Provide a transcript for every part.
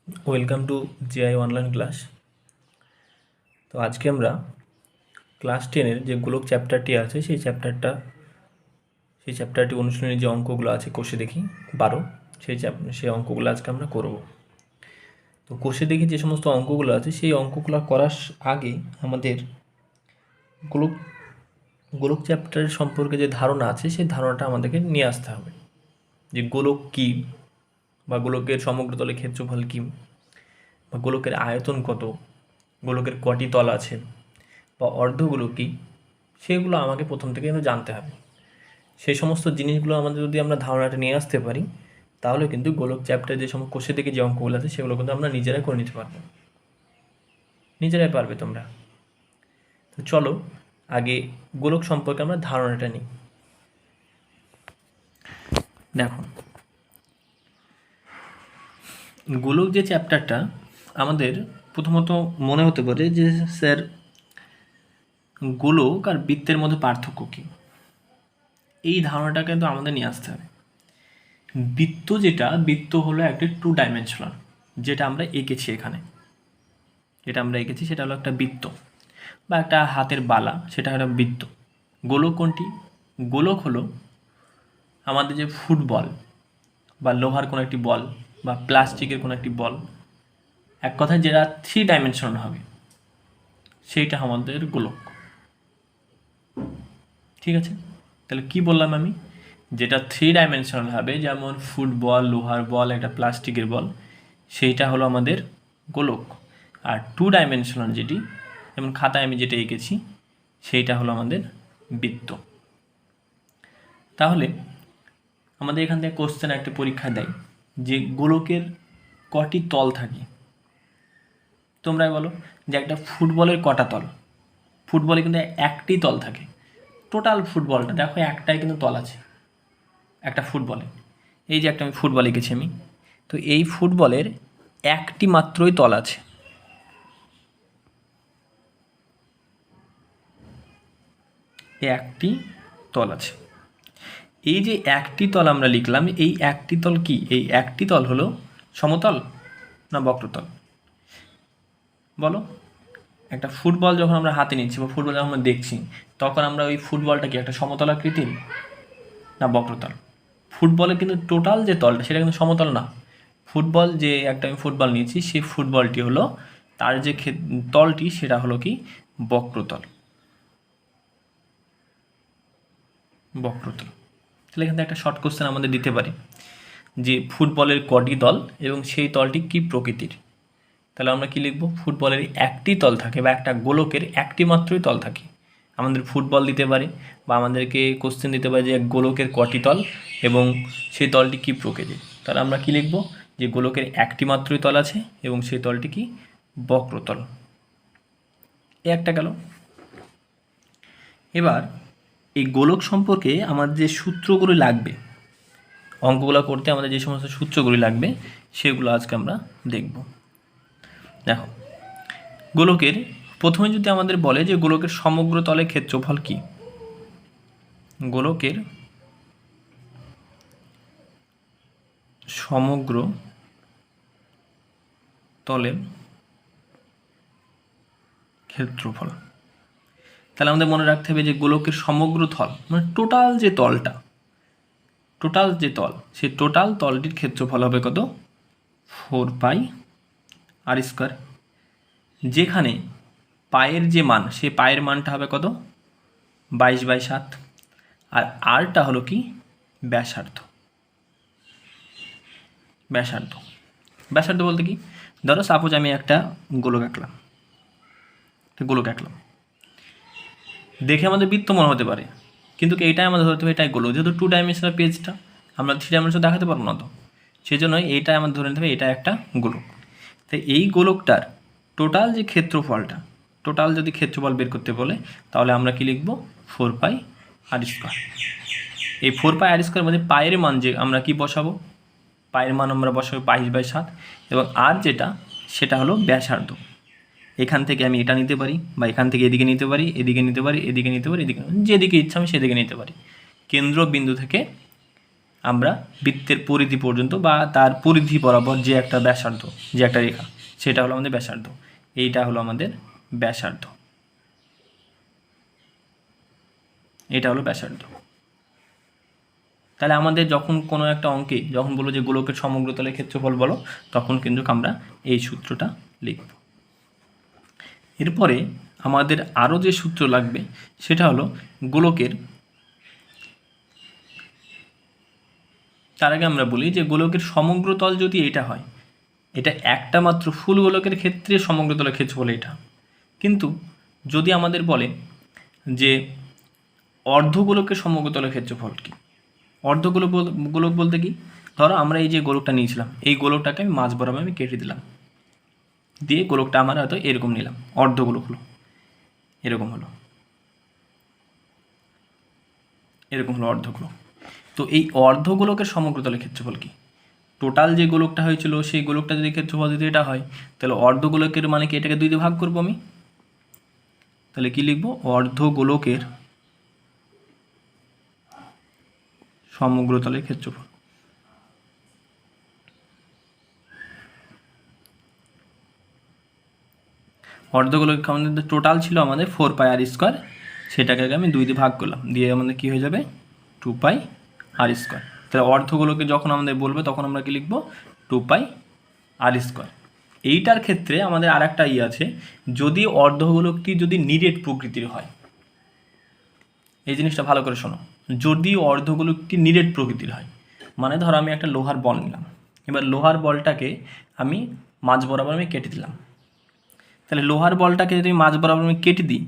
Welcome to GI online class. তো আজকে আমরা ক্লাস 10-এর যে গোলক চ্যাপ্টারটি আছে সেই চ্যাপ্টারটি অনুশীলনী যে অঙ্কগুলো আছে কোষে দেখি 12 সেই অঙ্কগুলো আজকে আমরা করব। তো কোষে দেখি যে সমস্ত অঙ্কগুলো আছে সেই অঙ্কগুলো করার আগে আমাদের গোলক গোলক চ্যাপ্টারের সম্পর্কে যে ধারণা আছে সেই ধারণাটা আমাদেরকে নিয়ে আসতে হবে, যে গোলক কী বা গোলকের সমগ্র তলে ক্ষেত্রফল কী বা গোলকের আয়তন কত, গোলকের কটি তল আছে বা অর্ধগোলক কী, সেগুলো আমাকে প্রথম থেকে কিন্তু জানতে হবে। সেই সমস্ত জিনিসগুলো আমাদের যদি আমরা ধারণাটা নিয়ে আসতে পারি তাহলে কিন্তু গোলক চ্যাপ্টারে যে সমস্ত কোষে থেকে যে অঙ্কগুলো আছে সেগুলো কিন্তু আমরা নিজেরাই করে নিতে পারবো, নিজেরাই পারবে তোমরা। তো চলো আগে গোলক সম্পর্কে আমরা ধারণাটা নিই। দেখো, গোলক যে চ্যাপ্টারটা আমাদের প্রথমত মনে হতে পারে যে স্যার গোলক আর বৃত্তের মধ্যে পার্থক্য কী, এই ধারণাটা কিন্তু আমাদের নিয়ে আসতে হবে। বৃত্ত হলো একটা 2 ডাইমেনশনাল, যেটা আমরা এঁকেছি এখানে, সেটা হলো একটা বৃত্ত, বা একটা হাতের বালা, সেটা একটা বৃত্ত। গোলক কোনটি? গোলক হলো আমাদের যে ফুটবল বা লোহার কোনো একটি বল বা প্লাস্টিকের কোনো একটি বল, এক কথায় যেটা 3 ডাইমেনশনাল হবে সেইটা আমাদের গোলক। ঠিক আছে, তাহলে কি বললাম আমি? যেটা 3 ডাইমেনশনাল হবে, যেমন ফুটবল, লোহার বল, একটা প্লাস্টিকের বল, সেইটা হলো আমাদের গোলক। আর 2 ডাইমেনশনাল যেটি, যেমন খাতায় আমি যেটা এঁকেছি, সেইটা হলো আমাদের বৃত্ত। তাহলে আমাদের এখান থেকে কোশ্চেন একটা পরীক্ষা দেয় যে গোলকের কটি তল থাকে। তোমরাই বলো যে একটা ফুটবলের কটা তল? ফুটবলে কিন্তু একটি তল থাকে। টোটাল ফুটবলটা দেখো একটাই কিন্তু তল আছে একটা ফুটবলে। এই যে একটা আমি ফুটবল এঁকেছি আমি, তো এই ফুটবলের একটি মাত্রই তল আছে। একটি তল আছে। এই যে একটি তল আমরা লিখলাম, এই একটি তল কি? এই একটি তল হলো সমতল না বক্রতল? বলো। একটা ফুটবল যখন আমরা হাতে নিচ্ছি বা ফুটবল যখন আমরা দেখছি, তখন আমরা ওই ফুটবলটা কি একটা সমতল আকৃতির না বক্রতল? ফুটবলে কিন্তু টোটাল যে তলটা সেটা কিন্তু সমতল না। ফুটবল যে একটা আমি ফুটবল নিয়েছি, সেই ফুটবলটি হলো তার যে তলটি সেটা হলো কি বক্রতল। তাহলে এখান থেকে একটা শর্ট কোশ্চেন আমাদের দিতে পারে যে ফুটবলের কটি তল এবং সেই তলটি কি প্রকৃতির। তাহলে আমরা কি লিখব? ফুটবলের একটি তল থাকে বা একটা গোলকের একটি মাত্রই তল থাকে। আমাদের ফুটবল দিতে পারে বা আমাদেরকে কোশ্চেন দিতে পারে যে গোলকের কটি তল এবং সেই তলটি কি প্রকৃতির। তাহলে আমরা কি লিখব? যে গোলকের একটি মাত্রই তল আছে এবং সেই তলটি কি বক্রতল। এ একটা গেল। এবার এই গোলক সম্পর্কে আমাদের যে সূত্রগুলো লাগবে, অঙ্কগুলো করতে আমাদের যে সমস্ত সূত্রগুলি লাগবে সেগুলো আজকে আমরা দেখব। দেখো, গোলকের প্রথমে যদি আমাদের বলে যে গোলকের সমগ্র তলে ক্ষেত্রফল কি, গোলকের সমগ্র তলের ক্ষেত্রফল, তাহলে আমাদের মনে রাখতে হবে যে গোলকের সমগ্র তল মানে টোটাল যে তল সেই টোটাল তলটির ক্ষেত্রফল হবে কত? 4 পাই আর স্কোয়ার। যেখানে পায়ের যে মান, সেই পায়ের মানটা হবে কত? 22/7। আর আরটা হলো কি ব্যাসার্ধ। ব্যাসার্ধ বলতে কি? ধরো সাপোজ আমি একটা গোলক আঁকলাম, দেখে আমাদের বৃত্ত মনে হতে পারে, কিন্তু এইটাই আমাদের ধরতে হবে এটাই গোলক। যেহেতু 2 ডাইমেনশনাল পেজটা, আমরা 3 ডাইমেনশন দেখাতে পারবো না, তো সেই জন্যই এইটাই আমাদের ধরে নিতে হবে এটা একটা গোলক। তাই এই গোলকটার টোটাল যে ক্ষেত্রফলটা, টোটাল যদি ক্ষেত্রফল বের করতে বলে তাহলে আমরা কি লিখব? 4 পাই আর স্কোয়ার। এই 4 পাই আর স্কোয়ার মধ্যে পায়ের মান যে আমরা কি বসাবো? পায়ের মান আমরা বসাবো 22/7 এবং আর যেটা সেটা হলো ব্যাসার্ধ। এখান থেকে আমি এটা নিতে পারি বা এখান থেকে এদিকে নিতে পারি, এদিকে নিতে পারি, এদিকে নিতে পারি, যেদিকে ইচ্ছা আমি সেদিকে নিতে পারি। কেন্দ্রবিন্দু থেকে আমরা বৃত্তের পরিধি পর্যন্ত বা তার পরিধি বরাবর যে একটা ব্যাসার্ধ, যে একটা রেখা, সেটা হলো আমাদের ব্যাসার্ধ। এইটা হলো আমাদের ব্যাসার্ধ, এটা হলো ব্যাসার্ধ। তাহলে আমাদের যখন কোনো একটা অঙ্কে যখন বলো যে গোলকের সমগ্র তলের ক্ষেত্রফল বলো, তখন কিন্তু আমরা এই সূত্রটা লিখব। এরপরে আমাদের আরও যে সূত্র লাগবে সেটা হলো গোলকের, তার আগে আমরা বলি যে গোলকের সমগ্র তল যদি এটা হয়, এটা একটা মাত্র ফুল গোলকের ক্ষেত্রে সমগ্র তলের ক্ষেত্রফল এটা। কিন্তু যদি আমাদের বলে যে অর্ধগোলকের সমগ্র তলের ক্ষেত্রফল কি, অর্ধগোলক গোলক বলতে কি, ধরো আমরা এই যে গোলকটা নিয়েছিলাম, এই গোলকটাকে আমি মাঝ বরাবর আমি কেটে দিলাম, দিয়ে গোলকটা আমার হয়তো এরকম নিলাম, অর্ধগোলক হলো, এরকম হলো, এরকম হলো অর্ধগোলক। তো এই অর্ধগোলকের সমগ্র তলের ক্ষেত্রফল কি, টোটাল যে গোলকটা হয়েছিল সেই গোলকটা যদি ক্ষেত্রফল যদি এটা হয়, তাহলে অর্ধগোলকের মানে কি, এটাকে দুই দিয়ে ভাগ করবো আমি, তাহলে কি লিখবো, অর্ধগোলকের সমগ্র তলের ক্ষেত্রফল। অর্ধগোলক আমাদের টোটাল ছিল আমাদের 4πr², সেটাকে আমি 2 দিয়ে ভাগ করলাম, দিয়ে আমাদের কী হয়ে যাবে 2πr²। তাহলে অর্ধগোলকে যখন আমাদের বলবে তখন আমরা কি লিখব, 2πr²। এইটার ক্ষেত্রে আমাদের আর একটা আছে, যদি অর্ধগোলকটি যদি নিরেট প্রকৃতির হয়, এই জিনিসটা ভালো করে শোনো, যদি অর্ধগোলকটি নিরেট প্রকৃতির হয়, মানে ধরো আমি একটা লোহার বল নিলাম, এবার লোহার বলটাকে আমি মাঝ বরাবর আমি কেটে দিলাম। তাহলে লোহার বলটাকে যদি মাঝ বরাবর আমি কেটে দিই,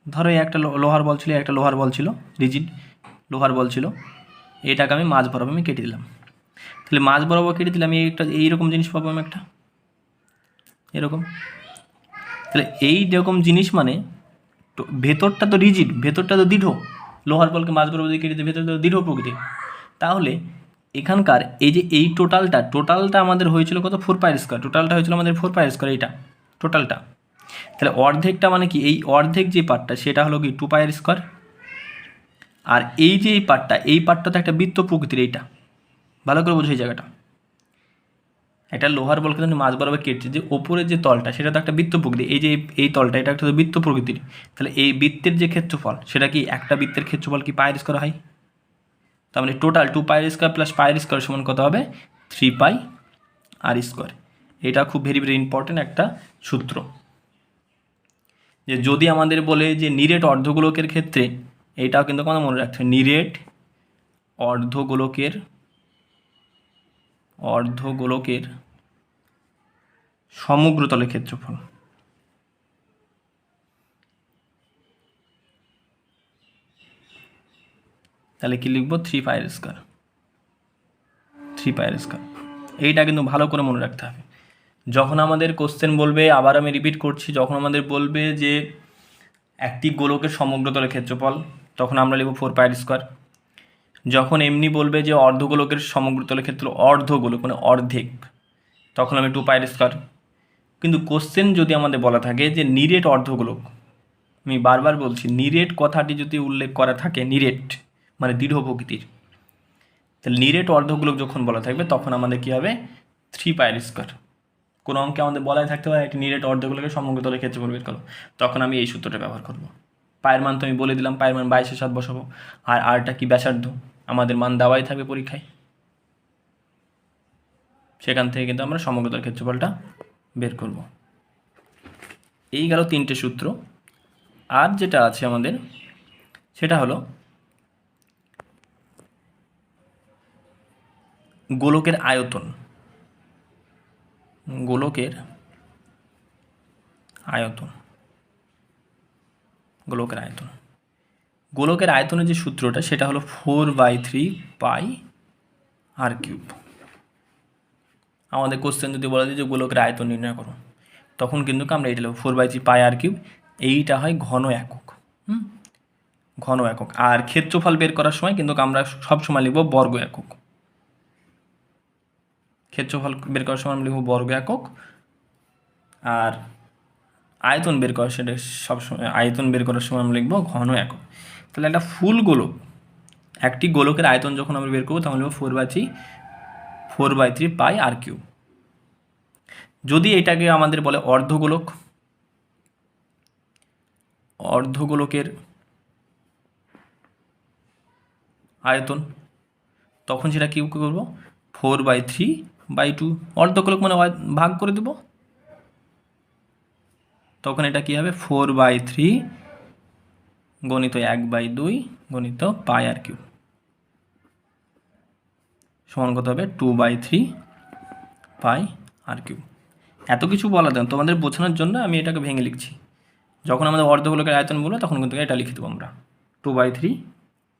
ধরো একটা লোহার বল ছিল, একটা লোহার বল ছিল, রিজিড লোহার বল ছিল, এটাকে আমি মাঝ বরাবর আমি কেটে দিলাম। তাহলে মাঝ বরাবর কেটে দিলাম, এইরকম জিনিস পাবো আমি একটা, এরকম। তাহলে এই রকম জিনিস মানে ভেতরটা তো রিজিড, ভেতরটা তো দৃঢ়, লোহার বলকে মাঝ বরাবর দিয়ে কেটে দিয়ে ভেতরটা তো দৃঢ় প্রকৃতি। তাহলে এখানকার এই যে এই টোটালটা আমাদের হয়েছিল কত, 4πr², টোটালটা হয়েছিল আমাদের 4πr², এইটা টোটালটা। তাহলে অর্ধেকটা মানে কি, এই অর্ধেক যে পার্টটা সেটা হলো কি 2πr², আর এই যে এই পার্টটা তো একটা বৃত্ত প্রকৃতির, এইটা ভালো করে বোঝো এই জায়গাটা। একটা লোহার বলকে যদি মাঝ বরাবর কেটে, যে ওপরের যে তলটা সেটা তো একটা বৃত্ত প্রকৃতির, এই যে এই তলটা এটা একটা বৃত্ত প্রকৃতির। তাহলে এই বৃত্তের যে ক্ষেত্রফল সেটা কি, একটা বৃত্তের ক্ষেত্রফল কি πr² হয়, তার মানে টোটাল 2πr² প্লাস πr² সমান কত হবে, 3πr²। এটা খুব ভেরি ভেরি ইম্পর্টেন্ট একটা সূত্র, যে যদি আমাদের বলে যে নিরেট অর্ধগোলকের ক্ষেত্রে, এইটাও কিন্তু আমাদের মনে রাখতে হবে, নিরেট অর্ধগোলকের সমগ্র তলের ক্ষেত্রফল, তাহলে কি লিখবো, 3πr²। এইটা কিন্তু ভালো করে মনে রাখতে হবে। যখন আমাদের কোশ্চেন বলবে, আবার আমি রিপিট করছি, যখন আমাদের বলবে যে একটি গোলকের সমগ্র তলের ক্ষেত্রফল, তখন আমরা লিখব 4πr²। যখন এমনি বলবে যে অর্ধগোলকের সমগ্র তলের ক্ষেত্রফল, অর্ধগোলক মানে অর্ধেক, তখন আমি 2πr²। কিন্তু কোশ্চেন যদি আমাদের বলা থাকে যে নিরেট অর্ধগোলক, আমি বারবার বলছি, নিরেট কথাটি যদি উল্লেখ করা থাকে, নিরেট মানে দৃঢ় প্রকৃতির, তাহলে নিরেট অর্ধগোলক যখন বলা থাকবে তখন আমাদের কী হবে, 3πr²। কোনো অঙ্কে আমাদের বলাই থাকতে পারে একটি নিরেট অর্ধগোলকের সমগ্র তলের ক্ষেত্রফল বের করো, তখন আমি এই সূত্রটা ব্যবহার করব। পায়ের মান তো আমি বলে দিলাম, পায়ের মান 22-7 বসাবো, আর আরটা কি ব্যাসার্ধ, আমাদের মান দেওয়াই থাকবে পরীক্ষায়, সেখান থেকে কিন্তু আমরা সমগ্র তলের ক্ষেত্রফলটা বের করব। এই গেল 3টে সূত্র। আর যেটা আছে আমাদের সেটা হলো গোলকের আয়তন। গোলকের আয়তনের যে সূত্রটা সেটা হলো 4/3πr³। আমাদের কোশ্চেন যদি বলা যায় যে গোলকের আয়তন নির্ণয় করো, তখন কিন্তু আমরা এটা লিখব 4/3πr³। এইটা হয় ঘন একক, ঘন একক। আর ক্ষেত্রফল বের করার সময় কিন্তু আমরা সবসময় লিখব বর্গ একক। ক্ষেত্রফল বের করার সময় আমরা লিখব বর্গ একক, আর আয়তন বের করার সময় আমরা লিখব ঘন একক। তাহলে একটা ফুল গোলক, একটি গোলকের আয়তন যখন আমরা বের করবো তখন লিখব 4/3 পাই আর কিউব। যদি এটাকে আমাদের বলে অর্ধগোলকের আয়তন, তখন সেটা কি করবো 4/3/2। অর্ধগোলক মানে ভাগ করে দেব, তখন এটা কি হবে 4/3 গণিত 1/2 গণিত পাই আর কিউব সমান কত হবে 2/3 পাই আর কিউব। এত কিছু বলা দেন তোমাদের বোঝানোর জন্য আমি এটাকে ভেঙে লিখছি। যখন আমাদের অর্ধগোলকের আয়তন বলবো তখন কিন্তু এটা লিখে দেবো আমরা 2/3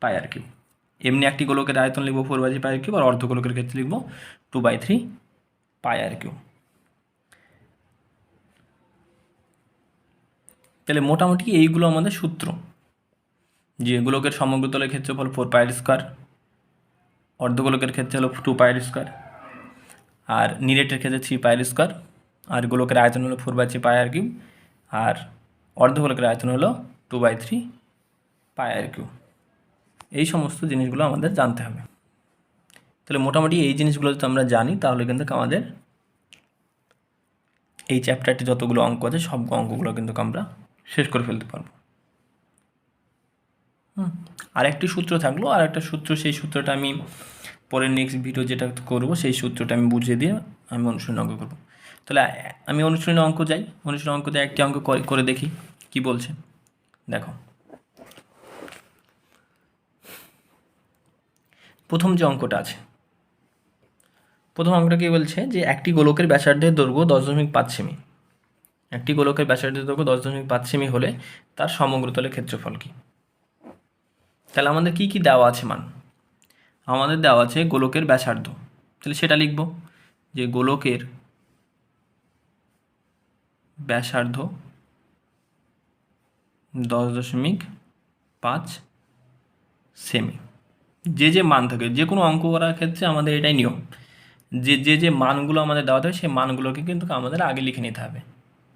পাই আর কিউব। এমনি একটি গোলকের আয়তন লিখবো 4/3 পাই আর কিউব, আর অর্ধগোলকের ক্ষেত্রে লিখবো 2/3 পাই আর কিউব। তাহলে মোটামুটি এইগুলো আমাদের সূত্র, যে গোলকের সমগ্র তলের ক্ষেত্রফল 4 পাই স্কোয়ার, অর্ধগোলকের ক্ষেত্রে হলো 2 পাই স্কোয়ার, আর নিরেটের ক্ষেত্রে 3 পাই স্কোয়ার, আর গোলকের আয়তন হলো 4/3 পাই আর কিউব, আর অর্ধগোলকের আয়তন হলো 2/3 পাই আর কিউব। এই সমস্ত জিনিসগুলো আমাদের জানতে হবে। তাহলে মোটামুটি এই জিনিসগুলো যদি আমরা জানি তাহলে কিন্তু আমাদের এই চ্যাপ্টারটি যতগুলো অঙ্ক আছে সব অঙ্কগুলো কিন্তু আমরা শেষ করে ফেলতে পারবো। আর একটি সূত্র থাকলো, আর একটা সূত্র, সেই সূত্রটা আমি পরের নেক্সট ভিডিও যেটা করব সেই সূত্রটা আমি বুঝিয়ে দিয়ে আমি অনুশীলনী অঙ্ক করব। তাহলে আমি অনুশীলনী অঙ্ক যাই, অনুশীলনী অঙ্ক দিয়ে একটি অঙ্ক করে দেখি কি বলছে। দেখো প্রথম যে অঙ্কটা আছে, প্রথম অঙ্কটা কি বলছে যে একটি গোলকের ব্যাসার্ধের দৈর্ঘ্য 10.5 সেমি, একটি গোলকের ব্যাসার্ধের দৈর্ঘ্য 10.5 সেমি হলে তার সমগ্র তলের ক্ষেত্রফল কি। তাহলে আমাদের কি কি দেওয়া আছে মান, আমাদের দেওয়া আছে গোলকের ব্যাসার্ধ, তাহলে সেটা লিখব যে গোলকের ব্যাসার্ধ 10.5 সেমি। যে মান থাকে যে কোনো অঙ্ক করার ক্ষেত্রে আমাদের এটাই নিয়ম, যে মানগুলো আমাদের দেওয়া থাকে সেই মানগুলোকে কিন্তু আমাদের আগে লিখে নিতে হবে।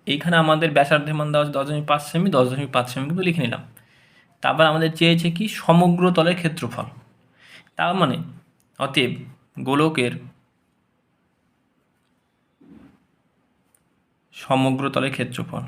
এইখানে আমাদের ব্যাসার্ধের মান দেওয়া আছে 10.5 সেমি, 10.5 সেমি কিন্তু লিখে নিলাম। তারপর আমাদের চেয়েছে কি সমগ্র তলের ক্ষেত্রফল, তার মানে অতএব গোলকের সমগ্র তলের ক্ষেত্রফল,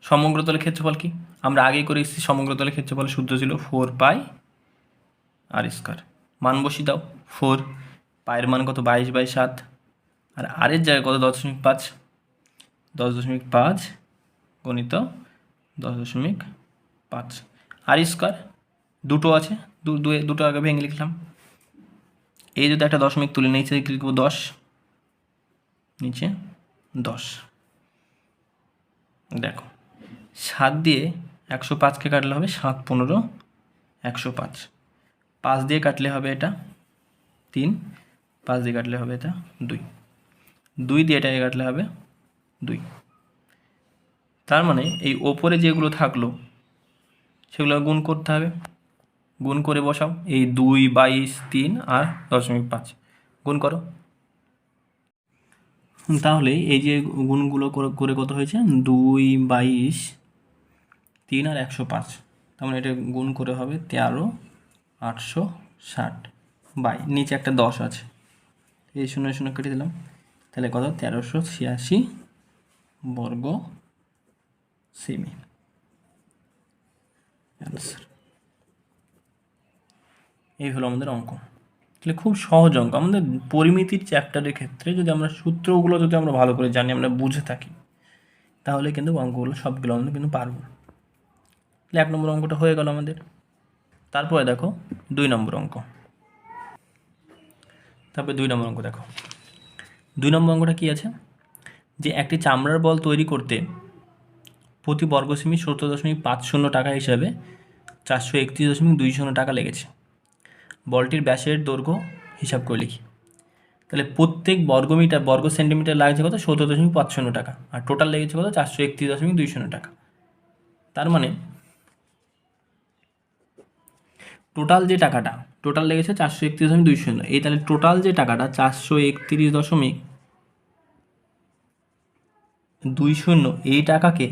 সমগ্র তলের ক্ষেত্রফল কি আমরা আগেই করে এসেছি, সমগ্র তলের ক্ষেত্রফল সূত্র ছিল 4 পাই আর স্কোয়ার। মান বসিয়ে দাও, 4 পায়ের মান কত 22/7, আর আরের জায়গায় কত 10.5, 10.5 গণিত 10.5 আর স্কোয়ার দুটো আছে, দুটো আগে ভেঙে লিখলাম। এই যদি একটা দশমিক তুলে নিচে লিখব 10, নিচে 10। দেখো 7 দিয়ে 105কে কাটলে হবে 7 15 105, 5 দিয়ে কাটলে হবে এটা 3, 5 দিয়ে কাটলে হবে এটা 2, 2 দিয়ে এটাকে কাটলে হবে 2। তার মানে এই ওপরে যেগুলো থাকলো সেগুলো গুণ করতে হবে, গুণ করে বসাও, এই 2 22 3 আর 10.5 গুণ করো। তাহলে এই যে গুণগুলো করে কত হয়েছে 2 22 3 আর 105, তার মানে এটা গুণ করে হবে 13,860 বাই নিচে একটা 10 আছে, এই 0 0 কেটে দিলাম, তাহলে কত 1386 বর্গ সেমি অ্যান্সার। এই হলো আমাদের অঙ্ক। তাহলে খুব সহজ অঙ্ক। আমাদের পরিমিতির চ্যাপ্টারের ক্ষেত্রে যদি আমরা সূত্রগুলো যদি আমরা ভালো করে জানি, আমরা বুঝে থাকি, তাহলে কিন্তু অঙ্কগুলো সবগুলো আমরা কিন্তু পারবো। তাহলে 1 নম্বর অঙ্কটা হয়ে গেল আমাদের। তারপরে দেখো 2 নম্বর অঙ্ক, তারপরে 2 নম্বর অঙ্ক দেখো 2 নম্বর অঙ্কটা কী আছে, যে একটি চামড়ার বল তৈরি করতে প্রতি বর্গ সেমি 70.50 টাকা হিসাবে 431.20 টাকা লেগেছে। বলটির ব্যাসের দৈর্ঘ্য হিসাব করে লিখি। তাহলে প্রত্যেক বর্গ সেন্টিমিটার লাগছে কত 70.50 টাকা, আর টোটাল লেগেছে কত 431.20 টাকা। তার মানে টোটাল যে টাকাটা টোটাল লেগেছে 431.20, এই তাহলে টোটাল যে টাকাটা 431.20 20 এই টাকাকে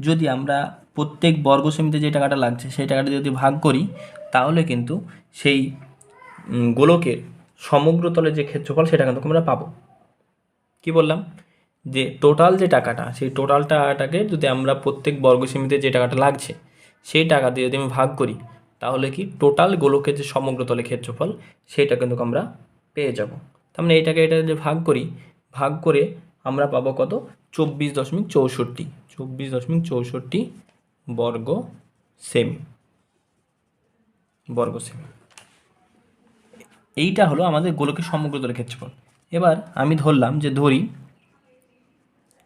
যদি আমরা প্রত্যেক বর্গ সেমিতে যে টাকাটা লাগছে সেই টাকাটা যদি ভাগ করি, তাহলে কিন্তু সেই গোলকের সমগ্র তলে যে ক্ষেত্রফল সেটা কিন্তু আমরা পাবো। কি বললাম, যে টোটাল যে টাকাটা, সেই টোটাল টাকাটাকে যদি আমরা প্রত্যেক বর্গ সেমিতে যে টাকাটা লাগছে সেই টাকা দিয়ে যদি আমি ভাগ করি, তাহলে কি টোটাল গোলকের যে সমগ্র তলে ক্ষেত্রফল সেটা কিন্তু আমরা পেয়ে যাব। তার মানে এটা যদি ভাগ করি, ভাগ করে আমরা পাবো কত, 24.64 বর্গ সেমি। এইটা হলো আমাদের গোলকের সমগ্র তলের ক্ষেত্রফল। এবার আমি ধরলাম যে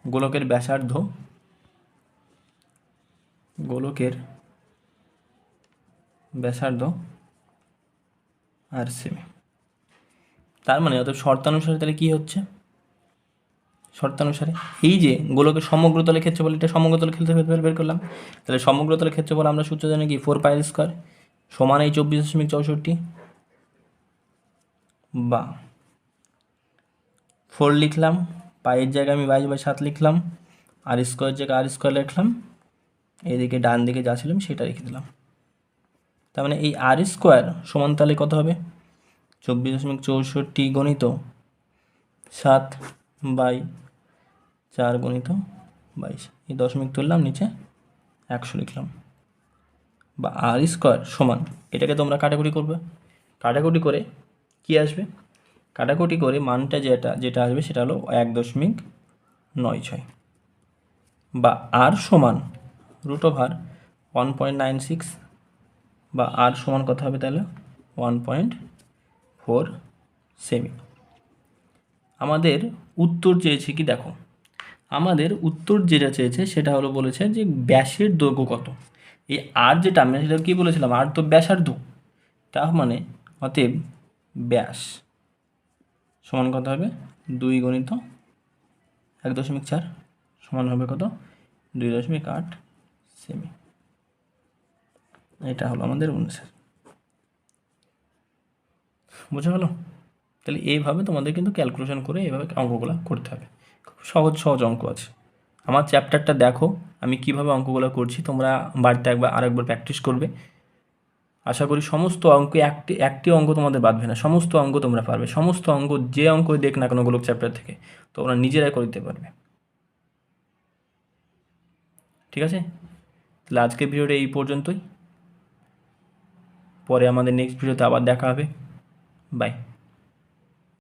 গোলকের ব্যাসার্ধ আর সেমি। তার মানে অর্থাৎ শর্তানুসারে তাহলে কি হচ্ছে, শর্তানুসারে এই যে গোলকের সমগ্র তলের ক্ষেত্রফল, এটা সমগ্র তলের ক্ষেত্রফল বের করলাম। তাহলে সমগ্র তলের ক্ষেত্রফল আমরা সূত্র জানি কি, 4πr² সমান এই 24.64 বা 4 লিখলাম, পায়ের জায়গায় আমি 22/7 লিখলাম, আর স্কোয়ার জায়গায় r² লিখলাম, এদিকে ডান দিকে যা ছিলাম সেটা রেখে দিলাম। তার মানে এই r² সমান তাহলে কত হবে, 24.64 গণিত 7/4 গণিত 22, এই দশমিক তুললাম, নিচে 100 লিখলাম, বা r² সমান, এটাকে তোমরা কাটাকুটি করবে, কাটাকুটি করে কি আসবে, কাটাকুটি করে মানটা যেটা আসবে সেটা হলো 1.96, বা r সমান √1.96, বা r সমান কত হবে তাহলে 1.4 সেমি। আমাদের উত্তর চেয়েছে কি, দেখো আমাদের উত্তর যেটা চেয়েছে সেটা হলো বলেছে যে ব্যাসের দৈর্ঘ্য কত। এই আর যেটা আমি সেটা কী বলেছিলাম, আর তো ব্যাসার্ধ, তার মানে অতএব ব্যাস সমান কত হবে, 2 গুণিত 1.4 সমান হবে কত, 2.8 সেমি। এটা হলো আমাদের অনুসার। বোঝা গেল? তাহলে এইভাবে তোমাদের কিন্তু ক্যালকুলেশন করে এইভাবে অঙ্কগুলো করতে হবে। খুব সহজ সহজ অঙ্ক আছে। আমার চ্যাপ্টারটা দেখো আমি কিভাবে অঙ্কগুলো করছি, তোমরা বাড়িতে আরেকবার প্র্যাকটিস করবে। আশা করি সমস্ত অঙ্ক, একটি অঙ্ক তোমাদের বাঁধবে না, সমস্ত অঙ্ক তোমরা পারবে। সমস্ত অঙ্ক যে অঙ্ক দেখ না কোনো গোলক চ্যাপ্টার থেকে তোমরা নিজেরাই করে দিতে পারবে। ঠিক আছে, তাহলে আজকের ভিডিওটা এই পর্যন্তই। পরে আমাদের নেক্সট ভিডিওতে আবার দেখা হবে। বাই।